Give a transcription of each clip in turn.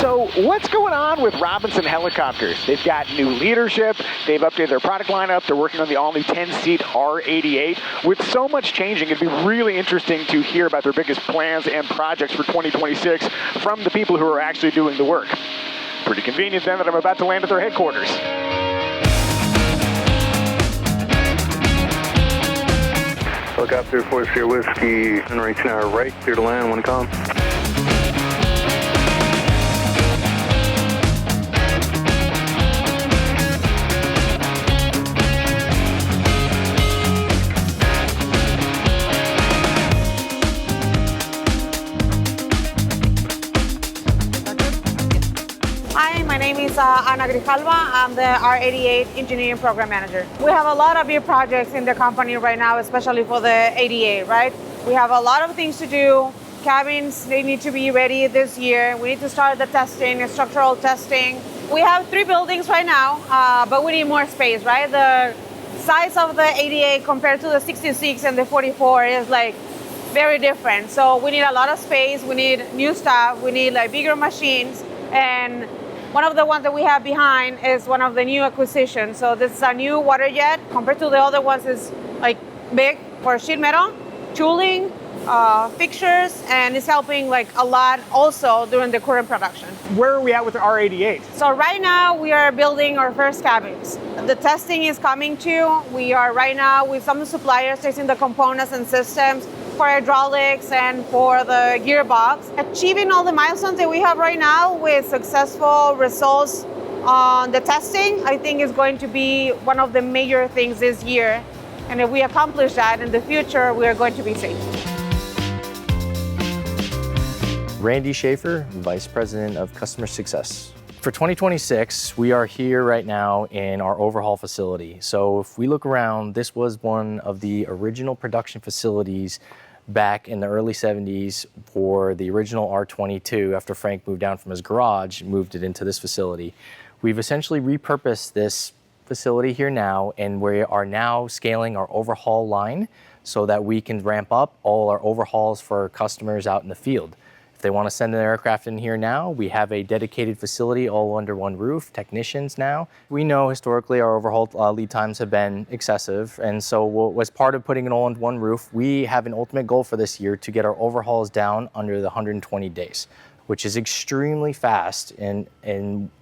So what's going on with Robinson Helicopters? They've got new leadership, they've updated their product lineup, they're working on the all-new 10-seat R88. With so much changing, it'd be really interesting to hear about their biggest plans and projects for 2026 from the people who are actually doing the work. Pretty convenient then that I'm about to land at their headquarters. Helicopter 40 Whiskey, and reaching our right, clear to land, 1 com. Hi, my name is Ana Grijalva. I'm the R88 Engineering Program Manager. We have a lot of new projects in the company right now, especially for the 88, right? We have a lot of things to do. Cabins, they need to be ready this year. We need to start the testing, structural testing. We have 3 buildings right now, but we need more space, right? The size of the 88 compared to the 66 and the 44 is like very different. So we need a lot of space. We need new staff. We need like bigger machines. And one of the ones that we have behind is one of the new acquisitions. So this is a new water jet. Compared to the other ones, is like big for sheet metal, tooling, fixtures, and it's helping like a lot also during the current production. Where are we at with the R88? So right now we are building our first cabins. The testing is coming too. We are right now with some suppliers testing the components and systems for hydraulics and for the gearbox. Achieving all the milestones that we have right now with successful results on the testing, I think is going to be one of the major things this year. And if we accomplish that in the future, we are going to be safe. Randy Schaefer, Vice President of Customer Success. For 2026, we are here right now in our Overhaul facility. So if we look around, this was one of the original production facilities back in the early 70s for the original R22 after Frank moved down from his garage, moved it into this facility. We've essentially repurposed this facility here now, and we are now scaling our overhaul line so that we can ramp up all our overhauls for customers out in the field. If they want to send an aircraft in here now, we have a dedicated facility all under one roof, technicians now. We know historically our overhaul lead times have been excessive, and so as part of putting it all under one roof, we have an ultimate goal for this year to get our overhauls down under the 120 days, which is extremely fast and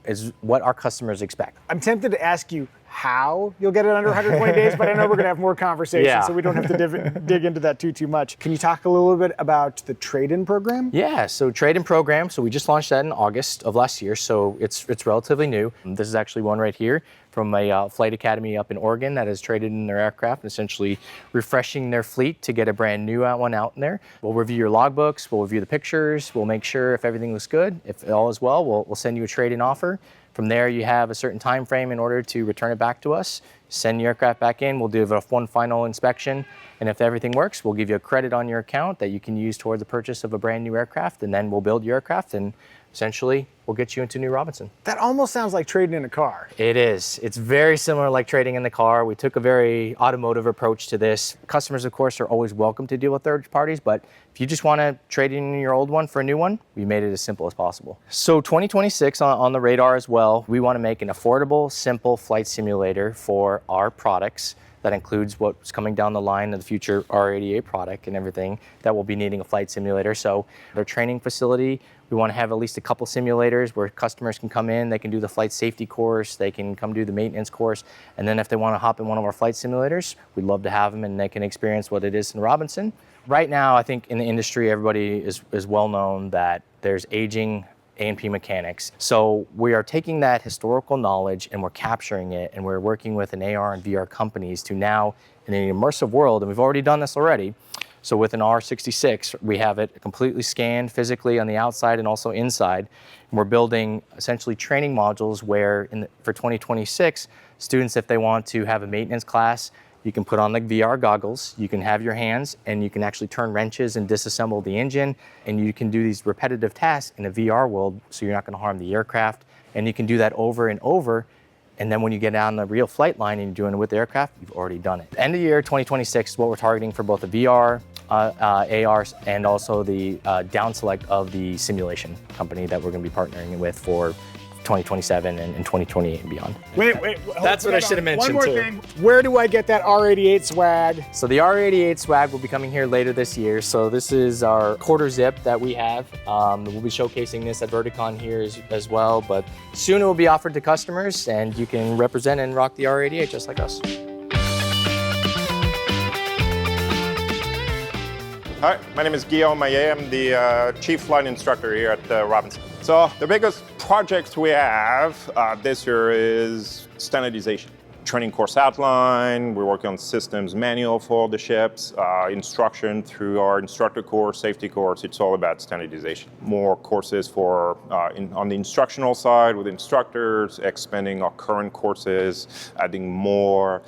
is what our customers expect. I'm tempted to ask you how you'll get it under 120 days, but I know we're going to have more conversations, so we don't have to dig into that too much. Can you talk a little bit about the trade-in program? Yeah, so trade-in program. So we just launched that in August of last year, so it's relatively new. This is actually one right here from a flight academy up in Oregon that has traded in their aircraft, essentially refreshing their fleet to get a brand new one out in there. We'll review your logbooks, we'll review the pictures, we'll make sure if everything looks good. If all is well, we'll send you a trade-in offer. From there, you have a certain time frame in order to return it back to us. Send your aircraft back in, we'll do one final inspection, and if everything works, we'll give you a credit on your account that you can use toward the purchase of a brand new aircraft, and then we'll build your aircraft, and essentially, we'll get you into new Robinson. That almost sounds like trading in a car. It is. It's very similar like trading in the car. We took a very automotive approach to this. Customers, of course, are always welcome to deal with third parties, but if you just want to trade in your old one for a new one, we made it as simple as possible. So 2026 on the radar as well, we want to make an affordable, simple flight simulator for our products. That includes what's coming down the line of the future R88 product and everything that will be needing a flight simulator. So our training facility, we want to have at least a couple simulators where customers can come in, they can do the flight safety course, they can come do the maintenance course, and then if they want to hop in one of our flight simulators, we'd love to have them and they can experience what it is in Robinson. Right now, I think in the industry, everybody is well known that there's aging A&P mechanics. So we are taking that historical knowledge and we're capturing it, and we're working with an AR and VR companies to now, in an immersive world, and we've already done this already. So with an R66, we have it completely scanned physically on the outside and also inside. And we're building essentially training modules where for 2026, students, if they want to have a maintenance class, you can put on the VR goggles, you can have your hands, and you can actually turn wrenches and disassemble the engine, and you can do these repetitive tasks in a VR world, so you're not going to harm the aircraft, and you can do that over and over, and then when you get on the real flight line and you're doing it with the aircraft, you've already done it. End of year 2026 is what we're targeting for both the VR AR, and also the down select of the simulation company that we're going to be partnering with for 2027 and 2028 and beyond. Wait. That's what I should have mentioned One more too. thing. Where do I get that R88 swag? So the R88 swag will be coming here later this year. So this is our quarter zip that we have. We'll be showcasing this at Verticon here as well, but soon it will be offered to customers and you can represent and rock the R88 just like us. Hi, my name is Guillaume Maillet. I'm the Chief Flight Instructor here at Robinson. So the biggest project we have this year is standardization. Training course outline, we're working on systems manual for the ships, instruction through our instructor course, safety course. It's all about standardization. More courses for on the instructional side with instructors, expanding our current courses, adding more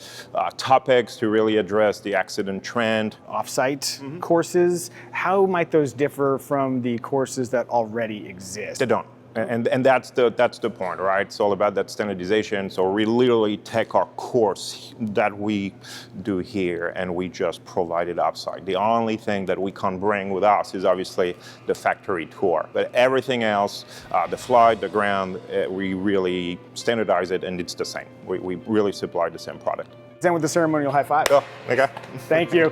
topics to really address the accident trend. Off-site courses, how might those differ from the courses that already exist? They don't. And that's the point, right? It's all about that standardization. So we literally take our course that we do here and we just provide it outside. The only thing that we can't bring with us is obviously the factory tour. But everything else, the flight, the ground, we really standardize it and it's the same. We really supply the same product. Then with the ceremonial high five. Oh, okay. Thank you.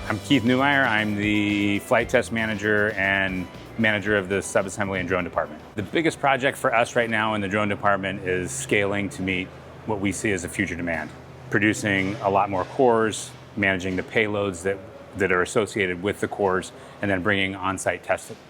I'm Keith Newmeyer. I'm the flight test manager and manager of the subassembly and drone department. The biggest project for us right now in the drone department is scaling to meet what we see as a future demand. Producing a lot more cores, managing the payloads that are associated with the cores, and then bringing on-site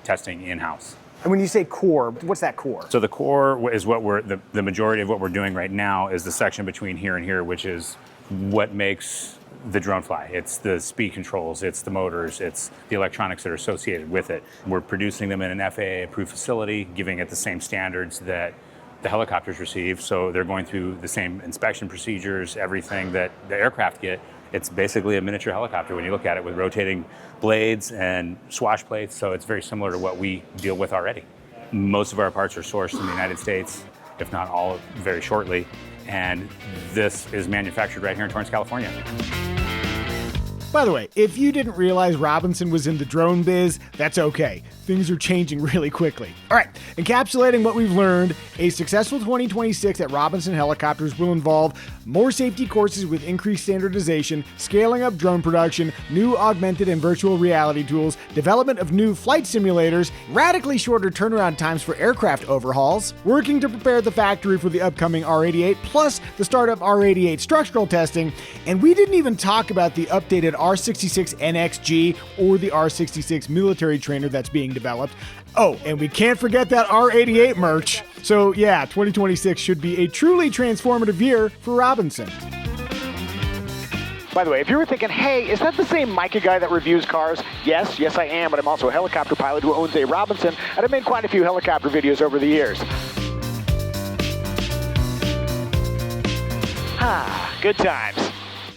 testing in-house. And when you say core, what's that core? So the core is what the majority of what we're doing right now is the section between here and here, which is what makes the drone fly. It's the speed controls, it's the motors, it's the electronics that are associated with it. We're producing them in an FAA-approved facility, giving it the same standards that the helicopters receive. So they're going through the same inspection procedures, everything that the aircraft get. It's basically a miniature helicopter when you look at it, with rotating blades and swash plates. So it's very similar to what we deal with already. Most of our parts are sourced in the United States, if not all very shortly. And this is manufactured right here in Torrance, California. By the way, if you didn't realize Robinson was in the drone biz, that's okay. Things are changing really quickly. All right, encapsulating what we've learned, a successful 2026 at Robinson Helicopters will involve more safety courses with increased standardization, scaling up drone production, new augmented and virtual reality tools, development of new flight simulators, radically shorter turnaround times for aircraft overhauls, working to prepare the factory for the upcoming R88, plus the start of R88 structural testing, and we didn't even talk about the updated R66 NXG or the R66 military trainer that's being developed. Oh, and we can't forget that R88 merch. So yeah, 2026 should be a truly transformative year for Robinson. By the way, if you were thinking, hey, is that the same Micah guy that reviews cars? Yes, I am, but I'm also a helicopter pilot who owns a Robinson, and I've made quite a few helicopter videos over the years. Good times.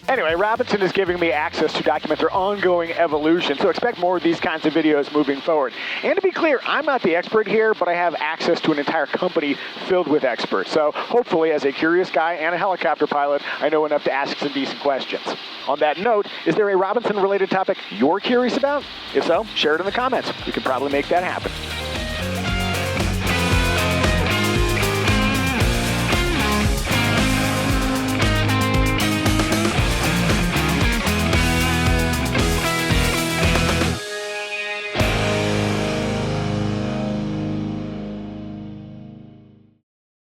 Anyway, Robinson is giving me access to document their ongoing evolution, so expect more of these kinds of videos moving forward. And to be clear, I'm not the expert here, but I have access to an entire company filled with experts. So hopefully, as a curious guy and a helicopter pilot, I know enough to ask some decent questions. On that note, is there a Robinson-related topic you're curious about? If so, share it in the comments. We can probably make that happen.